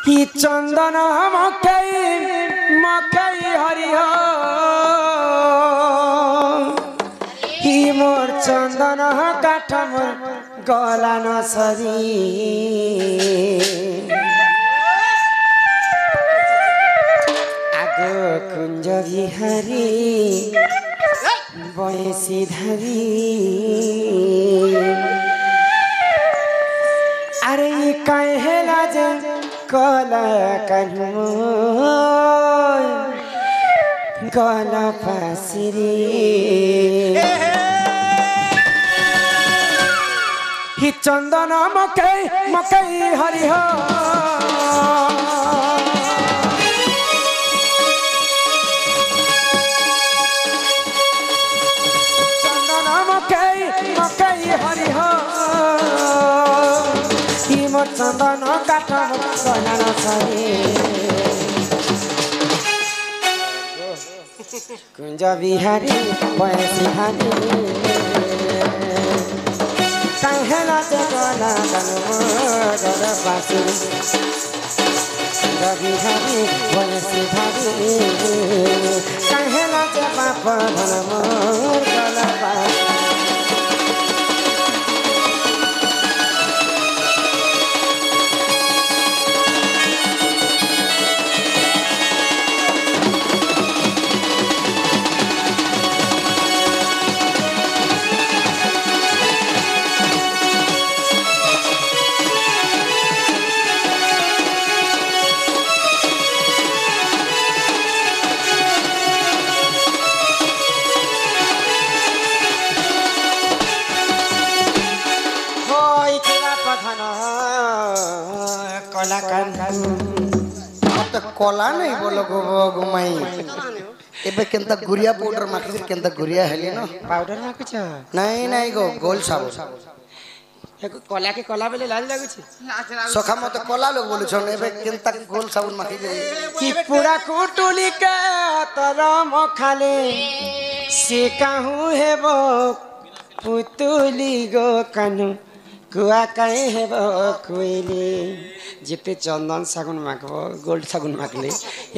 चंदन मकई मकई हरिह मोर चंदन काठ मोर गला न सरी आगो कुंज बिहारी बयसी धरी अरे कहेला जे कला कन्हु गला पासिरी ही चंदन मकई मकई हरिह चंदन मकई मकई हरिह ही मोर चंदन काठ गला न सरी कुंज बिहारी बयसी हारी कहेला जे गला गल पासी कुंज बिहारी बयसी हारी कहेला जे बाप धन मोर गल पासी कला नहीं बोलो गुमाई एबे केंता गुरिया पाउडर माखि केंता गुरिया हेली न पाउडर माखि छ नहीं नहीं गो गोल साबुन एको कला के कला बेले लाज लागु छी सखा मत कला लोग बोलु छन एबे केंता गोल साबुन माखि कि पूरा कुटुली के तर मखाले से कहू हेबो पुतुली गो कानु कुआ कहे हेबो कोइले जिते चंदन सागुन माखबो गोल्ड सागुन माखले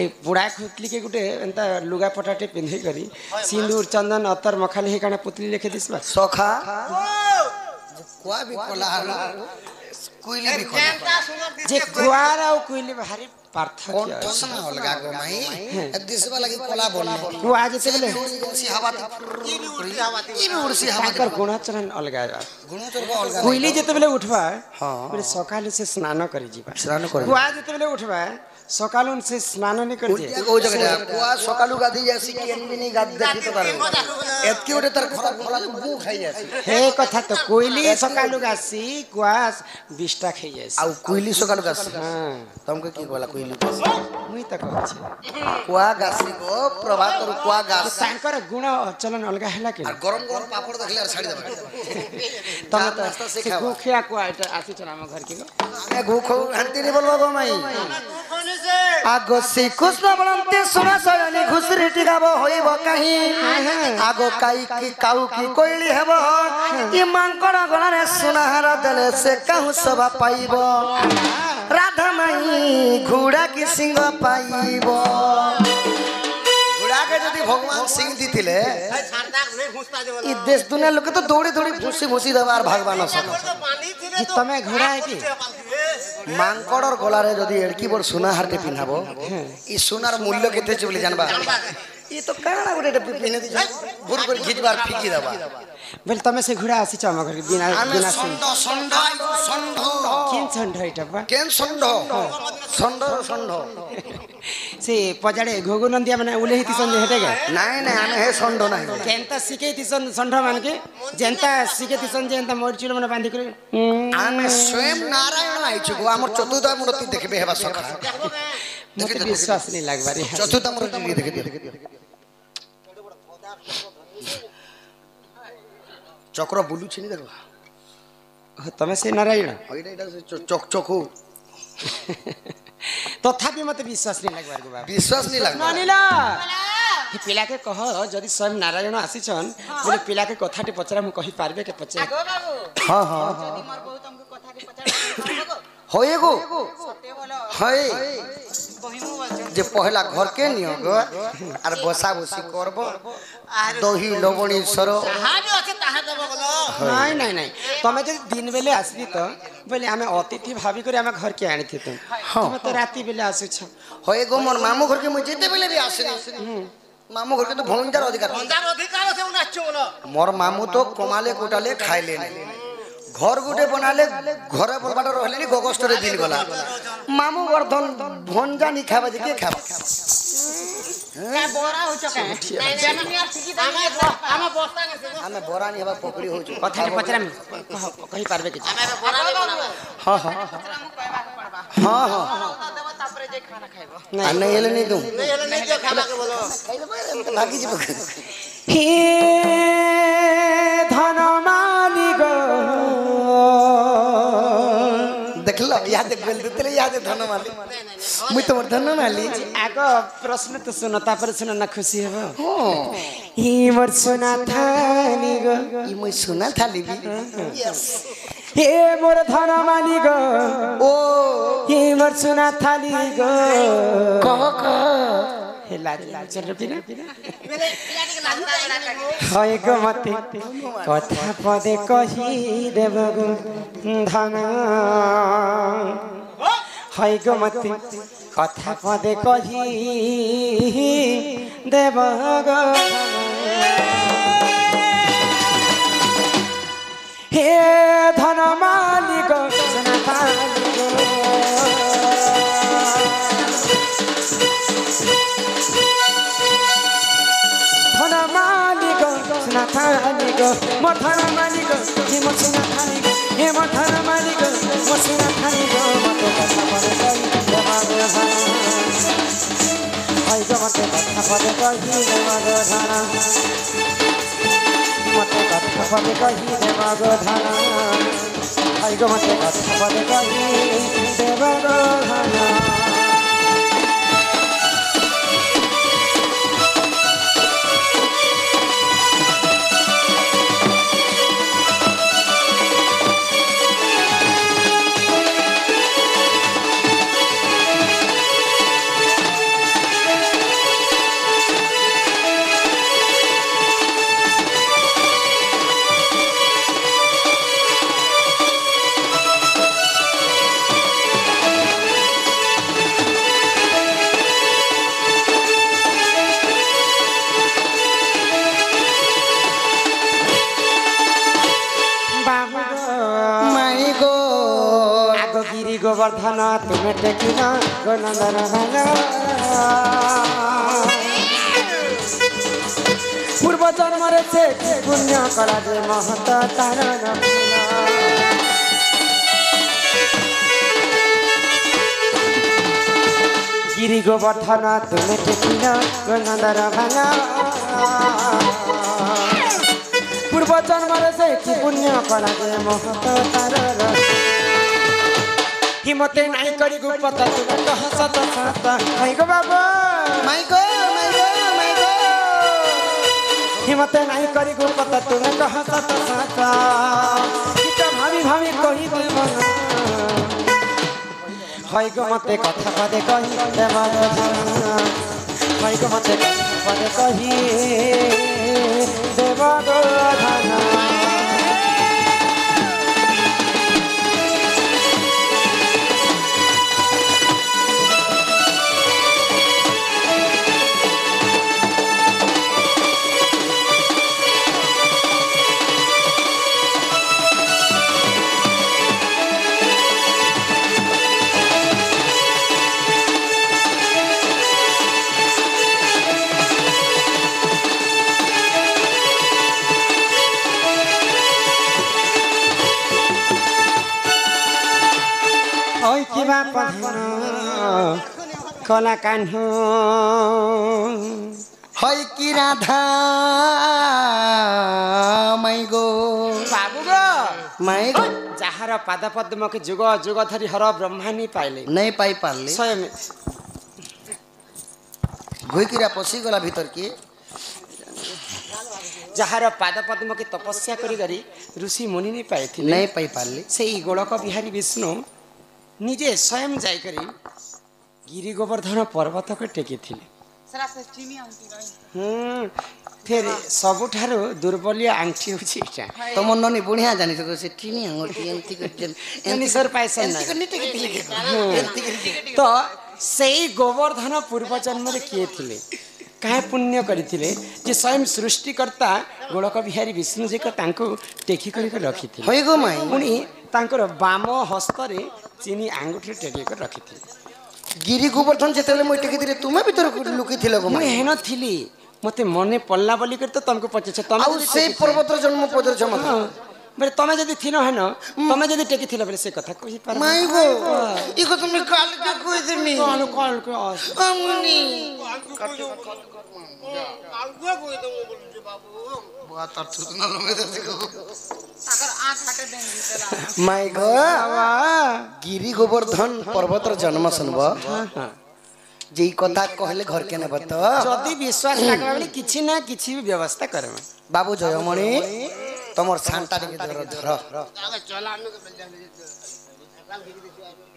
ए पुड़ा खुतली के गुटे एंता लुगा पटाटे पिंधे करी सिंदूर चंदन अतर मखाले हे काना पुतली लेखे दिसबा सखा कुआ भी कोला कोइली भी कोला जे कुआर और कोइली भारी पार्थक्य कंठसना अलगा गो माई दिसबा लागि कोला बोलने वो आज से बोले सी हवा ई भी उड़सी हवा कर गुणाचरण अलगा गुणाचरण को अलगा कोइली जते बेले उठबा हां बोले सकाल से स्नान करी जीवा स्नान करी कुआ जते बेले उठबा सकालुन से स्नान नहीं कर जे ओ जगह कुआ सकालु गाधी जैसी केन भी नहीं गाद देखि तो करे एतकी ओटे तर खरा खरा गु खाई जासी हे कथा तो कोइली सकालु गासी कुआ 20 टा खाई जासी आ कोइली सकालु गासी हां तुमके की कहला कोइली मुई त कहै छी कुआ गासी गो प्रभात और कुआ गासी तांकर गुण चलन अलगा हैला के गरम गरम पापड़ देखले और छाड़ी देबा तम त से गोखिया कुआ एटा आसी छ हम घर के गो ए गोखो हंती नहीं बोलबा गो माई आगो से कृष्ण बनते सुना सयनी घुसरी टिकाबो होइबो कहीं आगो काई की काऊ की कोइली हेबो ई मांकड़ गणारे सुनाहारा देले से कहू सभा पाइबो राधा माई घोड़ा की सिंह पाइबो घोड़ा के यदि भगवान सिंह दिथिले ई देश दुनिया लोग तो दौड़ी दौड़ी भूसी भूसी दबार भगवान सका कि तमे घोड़ा है की मांकड़र गलारे यदि एड़की बड़ सुना हारटे पिन्हाबो ई सुनार मूल्य केते छै बोले जानबा ई तो काना गोटे पिने दी भुर कर घिचबार फिकी दबा बोले तमे से घोड़ा आसी छ हम घर के बिना बिना संड संड संड किन संड इटबा केन संड संड संड से पजाड़े घोगो नंदिया माने उलेही तिसन हेटेगा नाही नाही आमे हे संड नाही केनता सिके तिसन संड मान के जेंता सिके तिसन जेंता मोरचुल माने बांधी करे आमे स्वयं नारायण आइछु गो हमर चतुर्धा मूर्ति देखबे हेबा सखा मते विश्वास नहीं लागबारी चतुर्धा मूर्ति देखे चक्र बुलु छिनी देखबा तमे से नारायण एटा चक चकू तथापि मते विश्वास नहीं लागबार गो बाबा विश्वास नहीं लाग मानिला हे पिला के कह जदि स्वयं नारायण आसी छन बोले पिला के कथाटे पचरा हम कहि पारबे के पचे हां हां यदि मोर बहुत हमको कथा के पचरा होए गो है जे पहला घर के नियो गो आर बसा बसी करब दही लवणी सरो नहीं नहीं नहीं तमें जो दिन बेले आसबी तो बोले आमे अतिथि भाभी करे आमे घर के आनी थी तुम तुम तो राती बेले आसु छ होए गो मोर मामू घर के मुझे जेते बेले भी आसनी मामू घर के तो भंडार अधिकार से नाचो बोलो मोर मामू तो कमाले कोटाले खाइले घर गुटे बनाले घरे बलबाटा रहले गगस्ट रे दिन गला मामू वर्धन भंजा नि खाबा के खाबा का बोरा हो चके जनमिया सिकी आमे बस्ता ने आमे बोरा नि हबा पकड़ी हो छु कथा के पचरा में कहि पारबे के आमे बोरा ले बनाबो हां हां हां हां देबो तापरे जे खाना खाइबो आ नहीं एले नहीं दूं नहीं एले नहीं जो खाना के बोलो खाइले भागी जी हे धन मालिक देखलो याद बेल देतले याद धन माली मुई तो धन माली आग प्रश्न तो सुनो तापर सुनो ना खुशी हेबो हां ही मोर सोना थानी गो ई मुई सुना थाली भी यस हे मोर धन मालिक ओ हे मोर सोना थाली गो कह हे लाज चल रबिना बेले पिलाटी के नाचता হয় গো মতে কথা পদে কহি দেব গো ধন হয় গো মতে কথা পদে কহি দেব গো হে ধন মালিক সোনা মালিক ধন মালিক সোনা মালিক মোর ধন মালিক হে মোর সোনা মালিক হে মোর ধন মালিক মোর সোনা মালিক মতে কথা পদে কহি দেব গো ধন হয় গো মতে কথা পদে কহি দেব গো ধন মতে কথা পদে কহি দেব গো ধন হয় গো মতে কথা পদে কহি দেব গো ধন गोवर्धन तुम्हें टेकिना गणधर पूर्व जन्म से पुण्य करा जे महत तार गिरी गोवर्धन तुम्हें टेकिना गणधर भांगा पूर्व जन्म से पुण्य करा जे महत तार हिमते नहीं करी गुपता तुम कह सत सत माई गो बाबा माई गो हिमते नहीं करी गुपता तुम कह सत सत हित भाभी भाभी कही दे मन हाय गो मते कथा पदे कही देव हाय गो मते कथा पदे कही देव गो धन किबा पधन कला कान्हो हई की राधा माई गो बाबू गो माई गो जहार पाद पद्म के जुग जुग धरी हर ब्रह्मानी पाइले नहीं पाई पारले स्वयं घुईकिरा पसी गला भीतर के जहार पाद पद्म के तपस्या करी ऋषि मुनि नहीं पाए नहीं पाई पारले से गोलक बिहारी विष्णु ନିଜେ ସ୍ୱୟଂ ଯାଇକରି ଗିରି ଗୋବର୍ଦ୍ଧନ ପର୍ବତକୁ ଟେକିଥିଲେ। ଫେର ସବୁଠାରୁ ଦୁର୍ବଳିଆ ଆଙ୍ଠି ହେଉଛି ଏଇଟା। ତମ ନନି ବୁଢିଆ ଜାଣିଛ ସେ ଟିନି ଆଙ୍ଗୁଠି ଏମିତି କରି ସର ପାଇସା ତ ସେଇ ଗୋବର୍ଦ୍ଧନ ପୂର୍ବ ଜନ୍ମରେ କିଏ ଥିଲେ କାହା ପୁଣ୍ୟ କରିଥିଲେ ଯେ ସ୍ୱୟଂ ସୃଷ୍ଟିକର୍ତ୍ତା ଗୋଳକ ବିହାରୀ ବିଷ୍ଣୁଜୀକ ତାଙ୍କୁ ଟେକି କରିକି ରଖିଥିଲେ। ହଇ ଗୋ ମାଇ ପୁଣି ତାଙ୍କର ବାମ ହସ୍ତରେ ଚିନି ଆଙ୍ଗୁଠିରେ ଟେକି କରି ରଖିଥିଲେ। ଗିରି ଗୋବର୍ଦ୍ଧନ ଯେତେବେଳେ ମୁଁ ଟେକିଥିଲି ତୁମେ ଭିତରକୁ ଲୁକିଥିଲ ଗୋ ମୁଁ ମାଇ ହେନ ଥିଲି ମତେ ମନେ ପଡିଲା ବୋଲି କରି ତ ତମକୁ ପଚାରୁଛ ତମେ ଆଉ ସେଇ ପର୍ବତର ଜନ୍ମ ପଚାରୁଛ ମତେ ବୋଲେ ତମେ ଯଦି ଥିଲ ହେନ ତମେ ଯଦି ଟେକିଥିଲ ବୋଲେ ସେ କଥା କହିପାର ମାଇ ଗୋ ଇକ ତୁମେ କାଲକେ କହିଦେମି କଣ କଣ ଅମନି ମାଇ ଗୋ ଗିରି ଗୋବର୍ଦ୍ଧନ ପର୍ବତର ଜନ୍ମ ଶୁଣବ যে কথা কহলে ঘর কে নেব তো যদি বিশ্বাস রাখবা বলে কিছু না কিছু ব্যবস্থা করবা। বাবু জয়মণি তোমার শান্তা টিকে ধর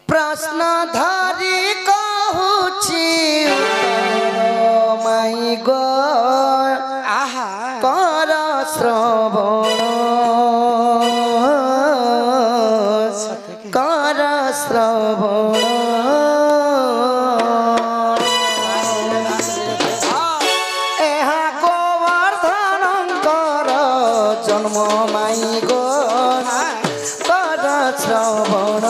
প্রশ্ন ধরি কহুছি মাই গো আহা কর শ্রবণ কর শ্রবণ জন্ম মাই গো কর শ্রবণ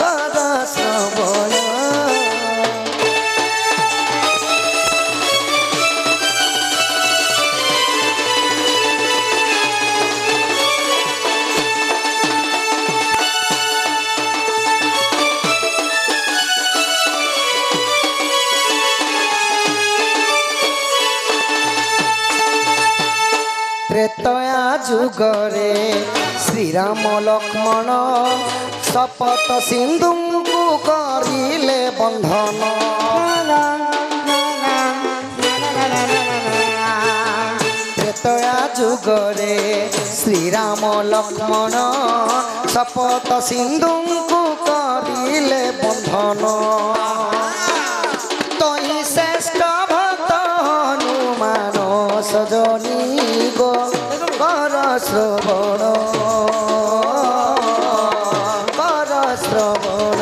কর শ্রবণ ত্রেতয়া যুগরে শ্রীরাম লক্ষ্মণ শপথ সিন্ধুଙ୍କୁ করিলে বন্ধন ত্রেতয়া যুগরে শ্রীরাম লক্ষ্মণ শপথ সিন্ধুଙ୍କୁ করিলে বন্ধন তহি শ্রেষ্ঠ ভক্ত হনুমান সজনী গো কর শ্রবণ কর শ্রবণ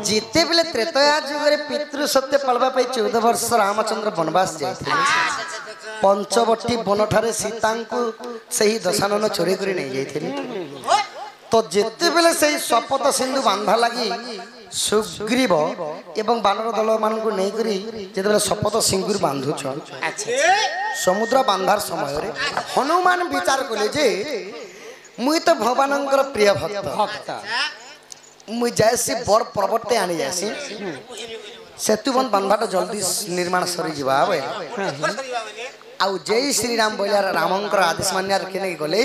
जितेबले त्रेतया जुगरे पितृ सत्य पालवा पाई 14 वर्ष रामचंद्र वनवास जाइथिले पंचवटी वन ठारे सीता को सही दशानन चोरी करी नहीं जाइथिले तो जितेबले सही शपथ सिंधु बांधा लगी सुग्रीव एवं बानर दल मान को नहीं करी जेतेबले शपथ सिंधु बांधु छन समुद्र बांधार समय रे हनुमान विचार कले जे मुई तो भगवानंकर प्रिय भक्त मुई जैसी बड़ पर्वत आनी जैसी सेतुबंध बांधाटा जल्दी निर्माण सरी जीवा बे आउ जय श्री राम बोलिया रामंकर आदेश मान्या केने गले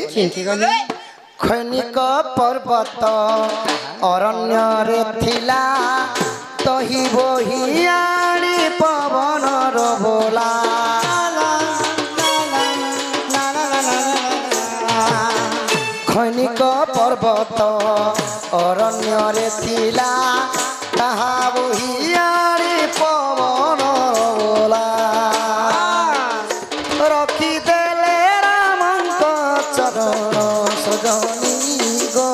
खनिक पर्वत अरण्य रे थिला तही बहियाणी पवन रबोला खनिक पर्वत अरण्य रे थिला ताहा बहियाणी पवन रबोला रखी देले रामंक चरण सजनी गो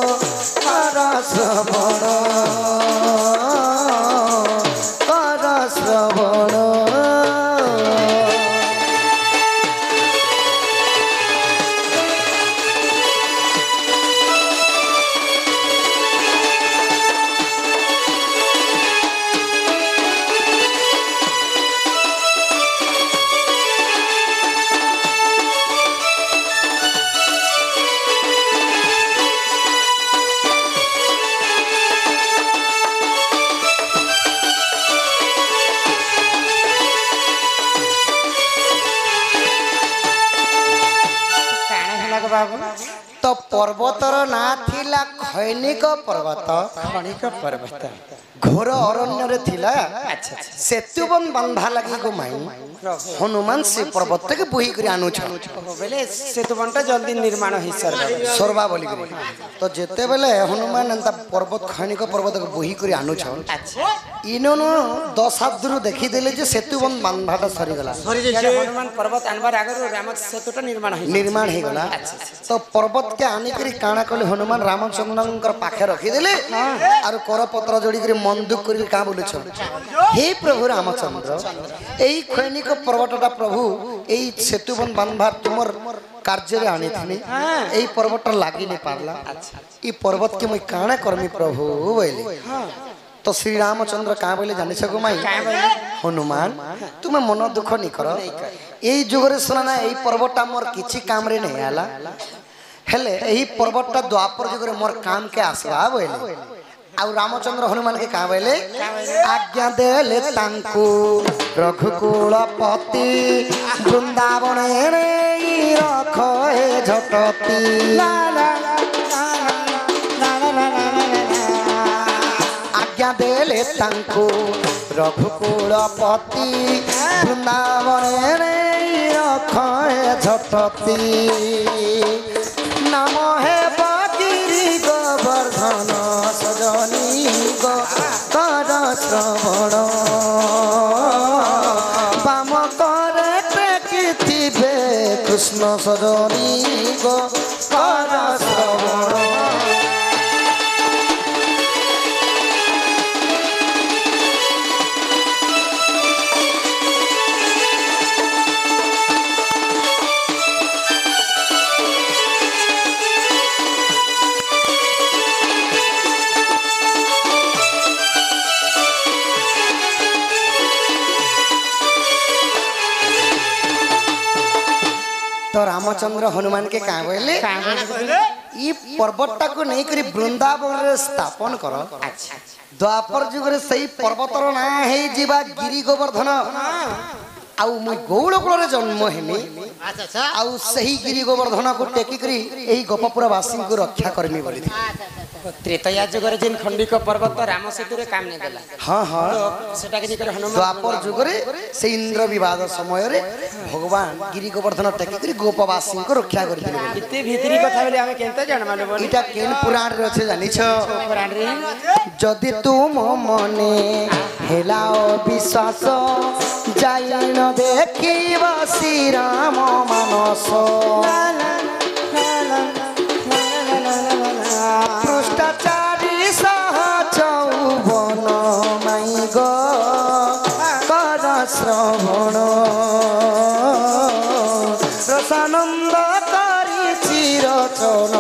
कर श्रवण कर श्रवण पर्वतर ना थिला खैनिक पर्वत खनिक पर्वत घोर अरण्य रे थिला सेतुबन बांधा लगी गो माई हनुमान से पर्वत के बुही करी आनु छ बेले सेतुबनटा जल्दी निर्माण होई सरबा बोली करी तो जेते बेले हनुमान अंता पर्वत खैनिक पर्वत के बुही करी आनु छ इनोनो 10 हाथ दूर देखि देले जे सेतुबन बांधाटा सरी गला हनुमान पर्वत आनबार आगर राम सेतुटा निर्माण हे गला तो पर्वत के आनी करी काना कले हनुमान रामचंद्रंकर पाखे रखी देले आरो कर पत्र जोड़ी करी मंदुक करी का बोले छ हे प्रभु रामचंद्र एई खैनिक पर्वतटा प्रभु एई सेतुबन बांधार तुमर कार्य रे आनी थिनी एई पर्वतटा लागी नै पारला ई पर्वत के मैं काना करमी प्रभु बोले तो श्री रामचंद्र का बोले जाने सको माई हनुमान तुम्हें मन दुख नहीं कर यही जुगरे सुना यही पर्वतटा मोर किछि काम रे नहीं आला हेले यही पर्वतटा द्वापर जुगरे मोर काम के आसवा बोले आउ रामचंद्र हनुमान के का बोले आज्ञा देले तांकु रघुकुलपति वृंदावन रे रखे झटती आज्ञा देले तांकु रघुकुलपति वृंदावन रे रखे झटती नाम है बगिरी गोवर्धन सजनी गो कर श्रवण बाम करे टेकिथिबे कृष्ण सजनी गो कर श्रवण तो रामचंद्र हनुमान के का बोले ई पर्वतटा को नहीं करी वृंदावन रे स्थापन कर द्वापर जुग रे सही पर्वतर ना हे जीवा गिरी गोवर्धन आउ मु गौड़ कुल रे जन्म हेमी आउ सही गिरी गोवर्धन को टेकी करी एही गोपपुर वासी को रक्षा करमी बोली त्रेतया जुगरे जिन खंडिक पर्वत राम सेतु रे काम नहीं देला हां हां सेटा के निकर हनुमान द्वापर जुग रे से इंद्र विवाद समय रे भगवान गिरी गोवर्धन टेकी करी गोपवासी को रक्षा करथिले इते भीतरी कथा बोले हमें केनते जानमाले बोल इटा केन पुराण रे अछि जानि छ पुराण रे जदि तुम मने हेलाओ विश्वास जाइन देखिब श्री राम मानस पृष्ठाचारी सहचौवन माई गो कर श्रवण रसानंद करी चिरचन